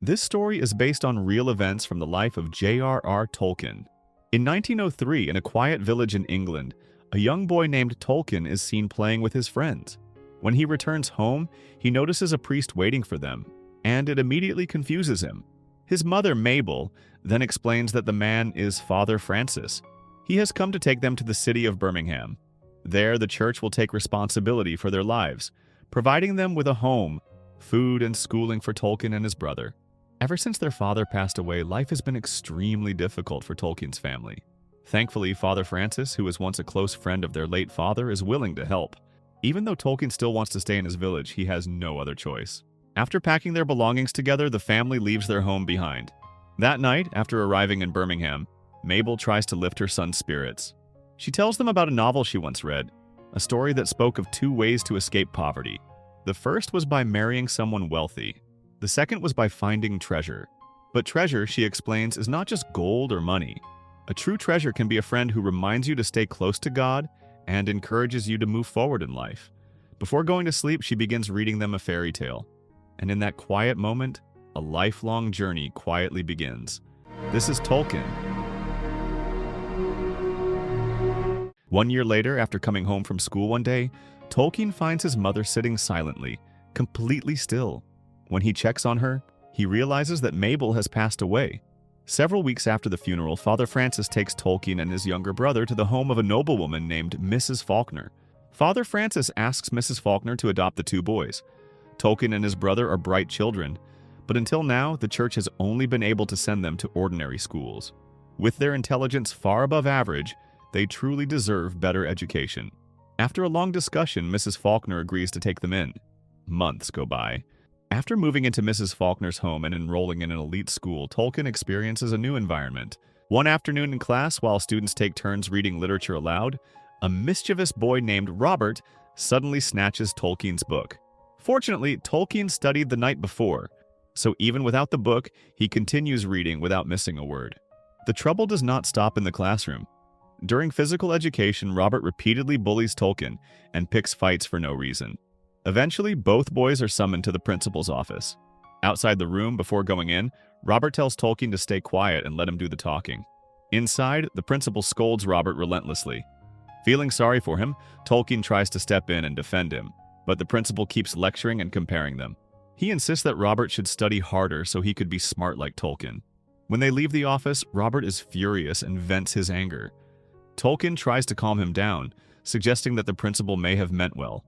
This story is based on real events from the life of J.R.R. Tolkien. In 1903, in a quiet village in England, a young boy named Tolkien is seen playing with his friends. When he returns home, he notices a priest waiting for them, and it immediately confuses him. His mother, Mabel, then explains that the man is Father Francis. He has come to take them to the city of Birmingham. There, the church will take responsibility for their lives, providing them with a home, food, and schooling for Tolkien and his brother. Ever since their father passed away, life has been extremely difficult for Tolkien's family. Thankfully, Father Francis, who was once a close friend of their late father, is willing to help. Even though Tolkien still wants to stay in his village, he has no other choice. After packing their belongings together, the family leaves their home behind. That night, after arriving in Birmingham, Mabel tries to lift her son's spirits. She tells them about a novel she once read, a story that spoke of 2 ways to escape poverty. The first was by marrying someone wealthy. The second was by finding treasure. But treasure, she explains, is not just gold or money. A true treasure can be a friend who reminds you to stay close to God and encourages you to move forward in life. Before going to sleep, she begins reading them a fairy tale. And in that quiet moment, a lifelong journey quietly begins. This is Tolkien. 1 year later, after coming home from school one day, Tolkien finds his mother sitting silently, completely still. When he checks on her, he realizes that Mabel has passed away. Several weeks after the funeral, Father Francis takes Tolkien and his younger brother to the home of a noblewoman named Mrs. Faulkner. Father Francis asks Mrs. Faulkner to adopt the 2 boys. Tolkien and his brother are bright children, but until now, the church has only been able to send them to ordinary schools. With their intelligence far above average, they truly deserve better education. After a long discussion, Mrs. Faulkner agrees to take them in. Months go by. After moving into Mrs. Faulkner's home and enrolling in an elite school, Tolkien experiences a new environment. One afternoon in class, while students take turns reading literature aloud, a mischievous boy named Robert suddenly snatches Tolkien's book. Fortunately, Tolkien studied the night before, so even without the book, he continues reading without missing a word. The trouble does not stop in the classroom. During physical education, Robert repeatedly bullies Tolkien and picks fights for no reason. Eventually, both boys are summoned to the principal's office. Outside the room, before going in, Robert tells Tolkien to stay quiet and let him do the talking. Inside, the principal scolds Robert relentlessly. Feeling sorry for him, Tolkien tries to step in and defend him, but the principal keeps lecturing and comparing them. He insists that Robert should study harder so he could be smart like Tolkien. When they leave the office, Robert is furious and vents his anger. Tolkien tries to calm him down, suggesting that the principal may have meant well.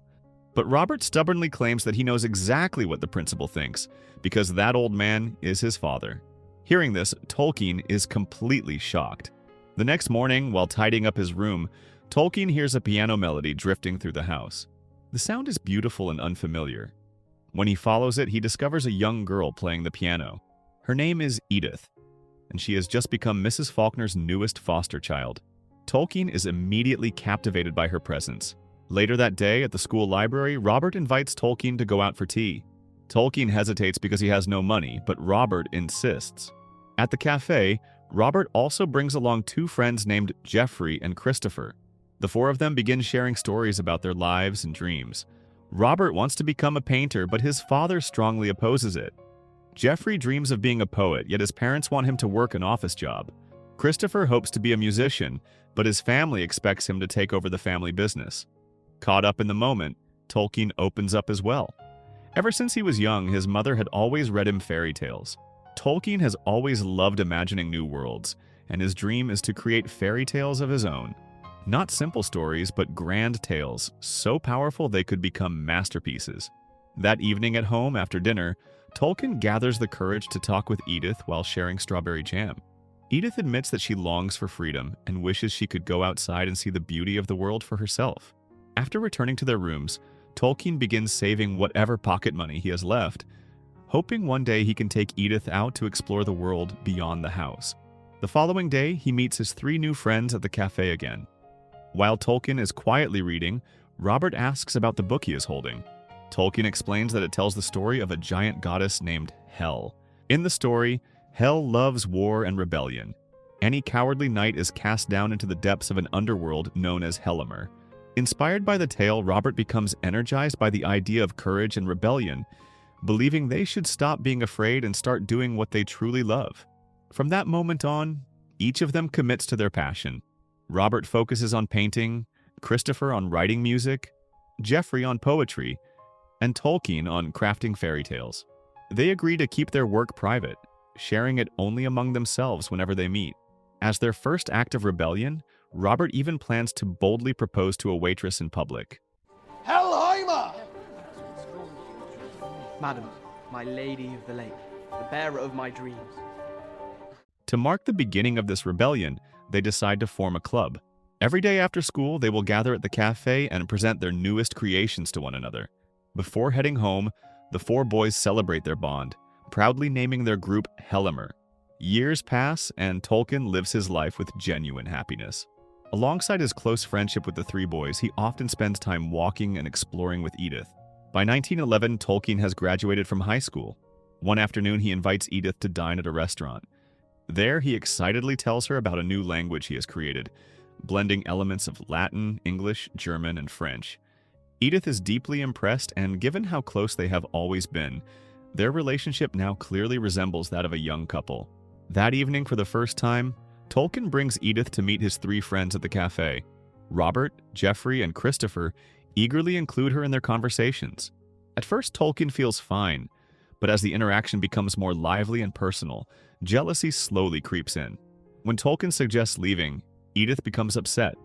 But Robert stubbornly claims that he knows exactly what the principal thinks, because that old man is his father. Hearing this, Tolkien is completely shocked. The next morning, while tidying up his room, Tolkien hears a piano melody drifting through the house. The sound is beautiful and unfamiliar. When he follows it, he discovers a young girl playing the piano. Her name is Edith, and she has just become Mrs. Faulkner's newest foster child. Tolkien is immediately captivated by her presence. Later that day, at the school library, Robert invites Tolkien to go out for tea. Tolkien hesitates because he has no money, but Robert insists. At the cafe, Robert also brings along 2 friends named Geoffrey and Christopher. The 4 of them begin sharing stories about their lives and dreams. Robert wants to become a painter, but his father strongly opposes it. Geoffrey dreams of being a poet, yet his parents want him to work an office job. Christopher hopes to be a musician, but his family expects him to take over the family business. Caught up in the moment, Tolkien opens up as well. Ever since he was young, his mother had always read him fairy tales. Tolkien has always loved imagining new worlds, and his dream is to create fairy tales of his own. Not simple stories, but grand tales, so powerful they could become masterpieces. That evening at home after dinner, Tolkien gathers the courage to talk with Edith while sharing strawberry jam. Edith admits that she longs for freedom and wishes she could go outside and see the beauty of the world for herself. After returning to their rooms, Tolkien begins saving whatever pocket money he has left, hoping one day he can take Edith out to explore the world beyond the house. The following day, he meets his 3 new friends at the cafe again. While Tolkien is quietly reading, Robert asks about the book he is holding. Tolkien explains that it tells the story of a giant goddess named Hel. In the story, Hel loves war and rebellion. Any cowardly knight is cast down into the depths of an underworld known as Hellimer. Inspired by the tale, Robert becomes energized by the idea of courage and rebellion, believing they should stop being afraid and start doing what they truly love. From that moment on, each of them commits to their passion. Robert focuses on painting, Christopher on writing music, Jeffrey on poetry, and Tolkien on crafting fairy tales. They agree to keep their work private, sharing it only among themselves whenever they meet. As their first act of rebellion, Robert even plans to boldly propose to a waitress in public. Hellheimer! Madam, my lady of the lake, the bearer of my dreams. To mark the beginning of this rebellion, they decide to form a club. Every day after school, they will gather at the cafe and present their newest creations to one another. Before heading home, the four boys celebrate their bond, proudly naming their group Hellimer. Years pass, and Tolkien lives his life with genuine happiness. Alongside his close friendship with the three boys, he often spends time walking and exploring with Edith. By 1911, Tolkien has graduated from high school. One afternoon, he invites Edith to dine at a restaurant. There, he excitedly tells her about a new language he has created, blending elements of Latin, English, German, and French. Edith is deeply impressed, and given how close they have always been, their relationship now clearly resembles that of a young couple. That evening, for the first time, Tolkien brings Edith to meet his three friends at the cafe. Robert, Jeffrey, and Christopher eagerly include her in their conversations. At first, Tolkien feels fine, but as the interaction becomes more lively and personal, jealousy slowly creeps in. When Tolkien suggests leaving, Edith becomes upset,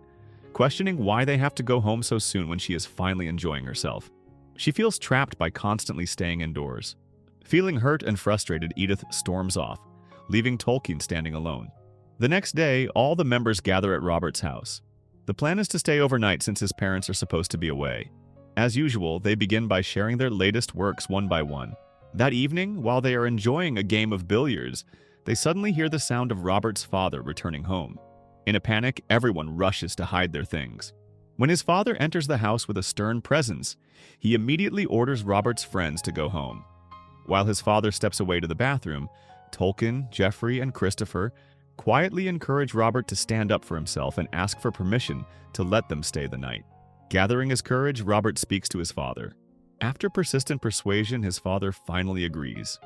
questioning why they have to go home so soon when she is finally enjoying herself. She feels trapped by constantly staying indoors. Feeling hurt and frustrated, Edith storms off, leaving Tolkien standing alone. The next day, all the members gather at Robert's house. The plan is to stay overnight since his parents are supposed to be away. As usual, they begin by sharing their latest works one by one. That evening, while they are enjoying a game of billiards, they suddenly hear the sound of Robert's father returning home. In a panic, everyone rushes to hide their things. When his father enters the house with a stern presence, he immediately orders Robert's friends to go home. While his father steps away to the bathroom, Tolkien, Jeffrey, and Christopher quietly encourage Robert to stand up for himself and ask for permission to let them stay the night. Gathering his courage, Robert speaks to his father. After persistent persuasion, his father finally agrees.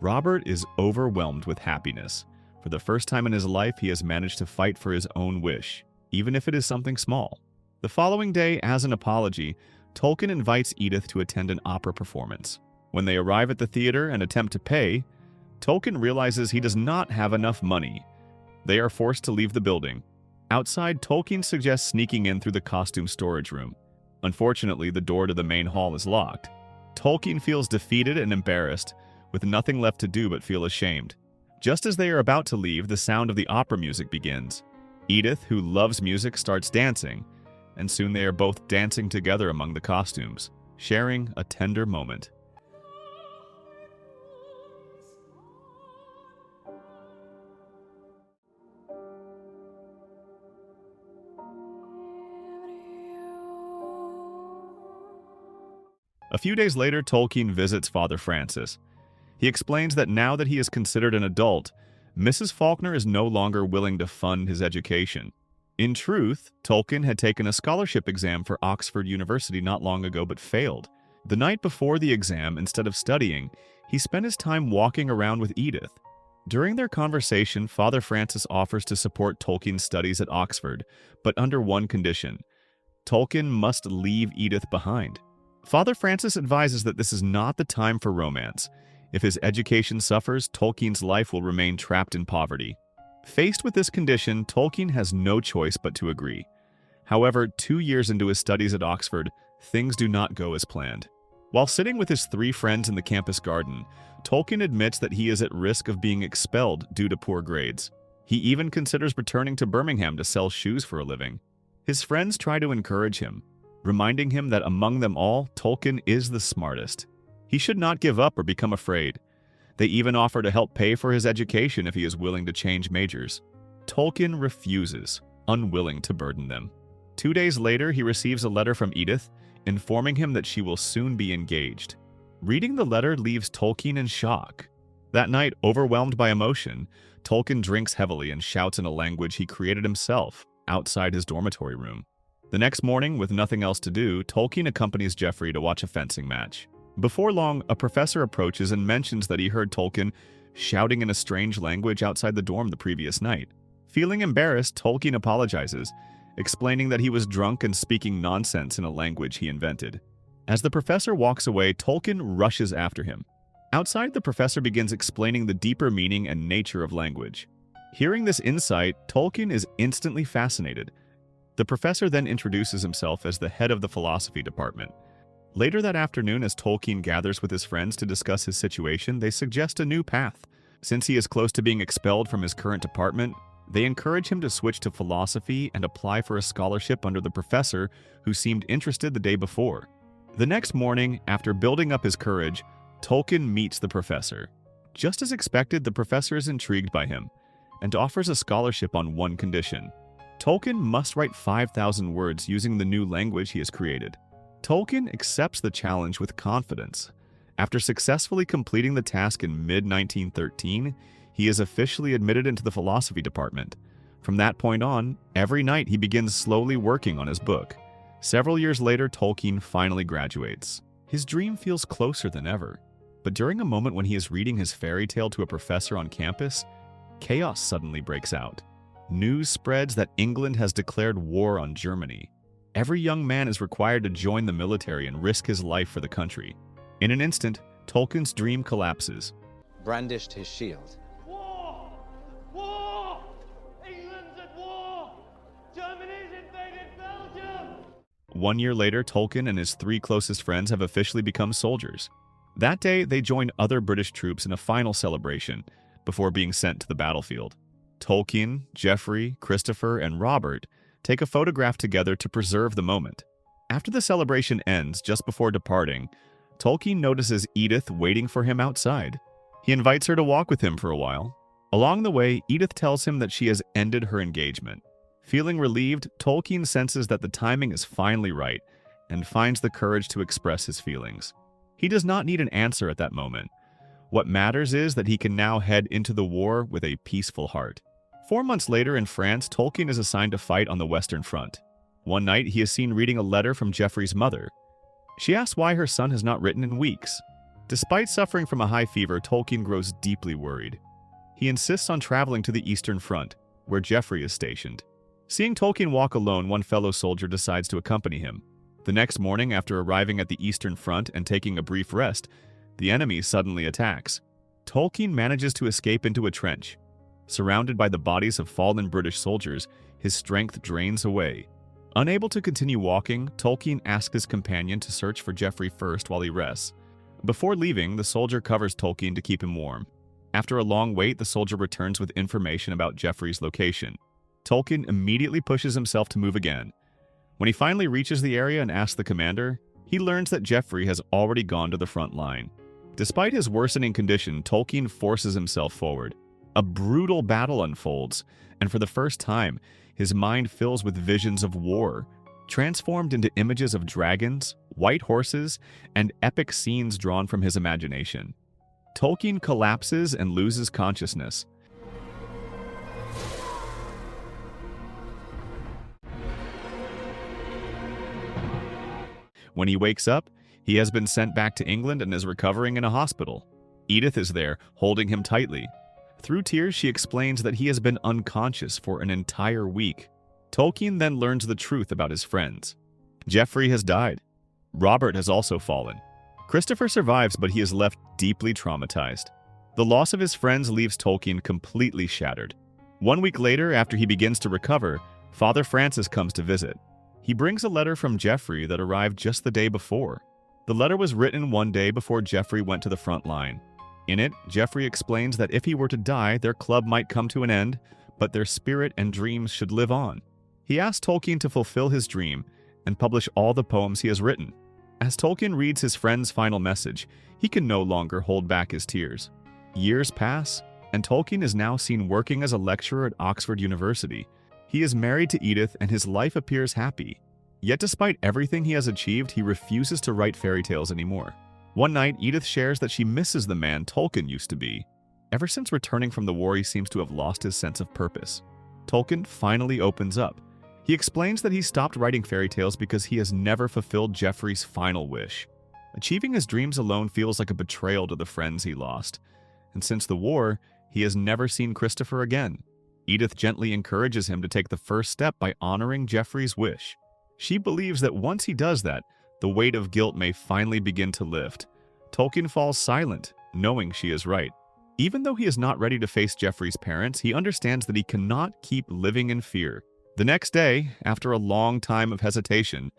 Robert is overwhelmed with happiness. For the first time in his life, he has managed to fight for his own wish, even if it is something small. The following day, as an apology, Tolkien invites Edith to attend an opera performance. When they arrive at the theater and attempt to pay, Tolkien realizes he does not have enough money. They are forced to leave the building. Outside, Tolkien suggests sneaking in through the costume storage room. Unfortunately, the door to the main hall is locked. Tolkien feels defeated and embarrassed, with nothing left to do but feel ashamed. Just as they are about to leave, the sound of the opera music begins. Edith, who loves music, starts dancing, and soon they are both dancing together among the costumes, sharing a tender moment. A few days later, Tolkien visits Father Francis. He explains that now that he is considered an adult, Mrs. Faulkner is no longer willing to fund his education. In truth, Tolkien had taken a scholarship exam for Oxford University not long ago but failed. The night before the exam, instead of studying, he spent his time walking around with Edith. During their conversation, Father Francis offers to support Tolkien's studies at Oxford, but under one condition: Tolkien must leave Edith behind. Father Francis advises that this is not the time for romance. If his education suffers, Tolkien's life will remain trapped in poverty. Faced with this condition, Tolkien has no choice but to agree. However, 2 years into his studies at Oxford, things do not go as planned. While sitting with his three friends in the campus garden, Tolkien admits that he is at risk of being expelled due to poor grades. He even considers returning to Birmingham to sell shoes for a living. His friends try to encourage him, reminding him that among them all, Tolkien is the smartest. He should not give up or become afraid. They even offer to help pay for his education if he is willing to change majors. Tolkien refuses, unwilling to burden them. 2 days later, he receives a letter from Edith, informing him that she will soon be engaged. Reading the letter leaves Tolkien in shock. That night, overwhelmed by emotion, Tolkien drinks heavily and shouts in a language he created himself outside his dormitory room. The next morning, with nothing else to do, Tolkien accompanies Jeffrey to watch a fencing match. Before long, a professor approaches and mentions that he heard Tolkien shouting in a strange language outside the dorm the previous night. Feeling embarrassed, Tolkien apologizes, explaining that he was drunk and speaking nonsense in a language he invented. As the professor walks away, Tolkien rushes after him. Outside, the professor begins explaining the deeper meaning and nature of language. Hearing this insight, Tolkien is instantly fascinated. The professor then introduces himself as the head of the philosophy department. Later that afternoon, as Tolkien gathers with his friends to discuss his situation, they suggest a new path. Since he is close to being expelled from his current department, they encourage him to switch to philosophy and apply for a scholarship under the professor who seemed interested the day before. The next morning, after building up his courage, Tolkien meets the professor. Just as expected, the professor is intrigued by him and offers a scholarship on one condition. Tolkien must write 5,000 words using the new language he has created. Tolkien accepts the challenge with confidence. After successfully completing the task in mid-1913, he is officially admitted into the philosophy department. From that point on, every night he begins slowly working on his book. Several years later, Tolkien finally graduates. His dream feels closer than ever. But during a moment when he is reading his fairy tale to a professor on campus, chaos suddenly breaks out. News spreads that England has declared war on Germany. Every young man is required to join the military and risk his life for the country. In an instant, Tolkien's dream collapses. Brandished his shield. War! War! England's at war! Germany's invaded Belgium! 1 year later, Tolkien and his 3 closest friends have officially become soldiers. That day, they join other British troops in a final celebration before being sent to the battlefield. Tolkien, Geoffrey, Christopher, and Robert take a photograph together to preserve the moment. After the celebration ends, just before departing, Tolkien notices Edith waiting for him outside. He invites her to walk with him for a while. Along the way, Edith tells him that she has ended her engagement. Feeling relieved, Tolkien senses that the timing is finally right and finds the courage to express his feelings. He does not need an answer at that moment. What matters is that he can now head into the war with a peaceful heart. 4 months later in France, Tolkien is assigned to fight on the Western Front. One night, he is seen reading a letter from Geoffrey's mother. She asks why her son has not written in weeks. Despite suffering from a high fever, Tolkien grows deeply worried. He insists on traveling to the Eastern Front, where Geoffrey is stationed. Seeing Tolkien walk alone, one fellow soldier decides to accompany him. The next morning, after arriving at the Eastern Front and taking a brief rest, the enemy suddenly attacks. Tolkien manages to escape into a trench. Surrounded by the bodies of fallen British soldiers, his strength drains away. Unable to continue walking, Tolkien asks his companion to search for Geoffrey first while he rests. Before leaving, the soldier covers Tolkien to keep him warm. After a long wait, the soldier returns with information about Geoffrey's location. Tolkien immediately pushes himself to move again. When he finally reaches the area and asks the commander, he learns that Geoffrey has already gone to the front line. Despite his worsening condition, Tolkien forces himself forward. A brutal battle unfolds, and for the first time, his mind fills with visions of war, transformed into images of dragons, white horses, and epic scenes drawn from his imagination. Tolkien collapses and loses consciousness. When he wakes up, he has been sent back to England and is recovering in a hospital. Edith is there, holding him tightly. Through tears, she explains that he has been unconscious for an entire week. Tolkien then learns the truth about his friends. Geoffrey has died. Robert has also fallen. Christopher survives, but he is left deeply traumatized. The loss of his friends leaves Tolkien completely shattered. 1 week later, after he begins to recover, Father Francis comes to visit. He brings a letter from Geoffrey that arrived just the day before. The letter was written one day before Geoffrey went to the front line. In it, Geoffrey explains that if he were to die, their club might come to an end, but their spirit and dreams should live on. He asks Tolkien to fulfill his dream and publish all the poems he has written. As Tolkien reads his friend's final message, he can no longer hold back his tears. Years pass, and Tolkien is now seen working as a lecturer at Oxford University. He is married to Edith and his life appears happy. Yet despite everything he has achieved, he refuses to write fairy tales anymore. One night, Edith shares that she misses the man Tolkien used to be. Ever since returning from the war, he seems to have lost his sense of purpose. Tolkien finally opens up. He explains that he stopped writing fairy tales because he has never fulfilled Geoffrey's final wish. Achieving his dreams alone feels like a betrayal to the friends he lost. And since the war, he has never seen Christopher again. Edith gently encourages him to take the first step by honoring Jeffrey's wish. She believes that once he does that, the weight of guilt may finally begin to lift. Tolkien falls silent, knowing she is right. Even though he is not ready to face Jeffrey's parents, he understands that he cannot keep living in fear. The next day, after a long time of hesitation,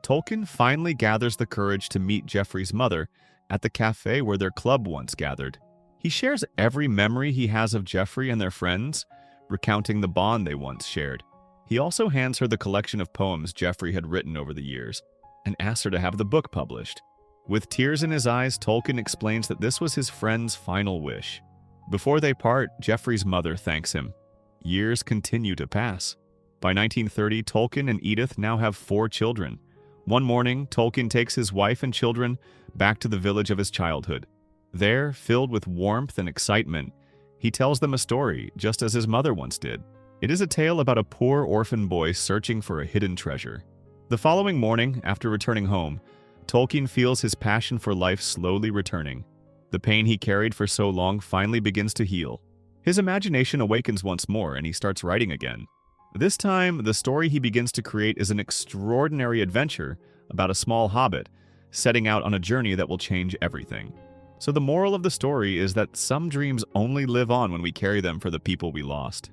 Tolkien finally gathers the courage to meet Jeffrey's mother at the cafe where their club once gathered. He shares every memory he has of Jeffrey and their friends, recounting the bond they once shared. He also hands her the collection of poems Jeffrey had written over the years and asks her to have the book published. With tears in his eyes, Tolkien explains that this was his friend's final wish. Before they part, Jeffrey's mother thanks him. Years continue to pass. By 1930, Tolkien and Edith now have 4 children. One morning, Tolkien takes his wife and children back to the village of his childhood. There, filled with warmth and excitement, he tells them a story, just as his mother once did. It is a tale about a poor orphan boy searching for a hidden treasure. The following morning, after returning home, Tolkien feels his passion for life slowly returning. The pain he carried for so long finally begins to heal. His imagination awakens once more, and he starts writing again. This time, the story he begins to create is an extraordinary adventure about a small hobbit setting out on a journey that will change everything. So the moral of the story is that some dreams only live on when we carry them for the people we lost.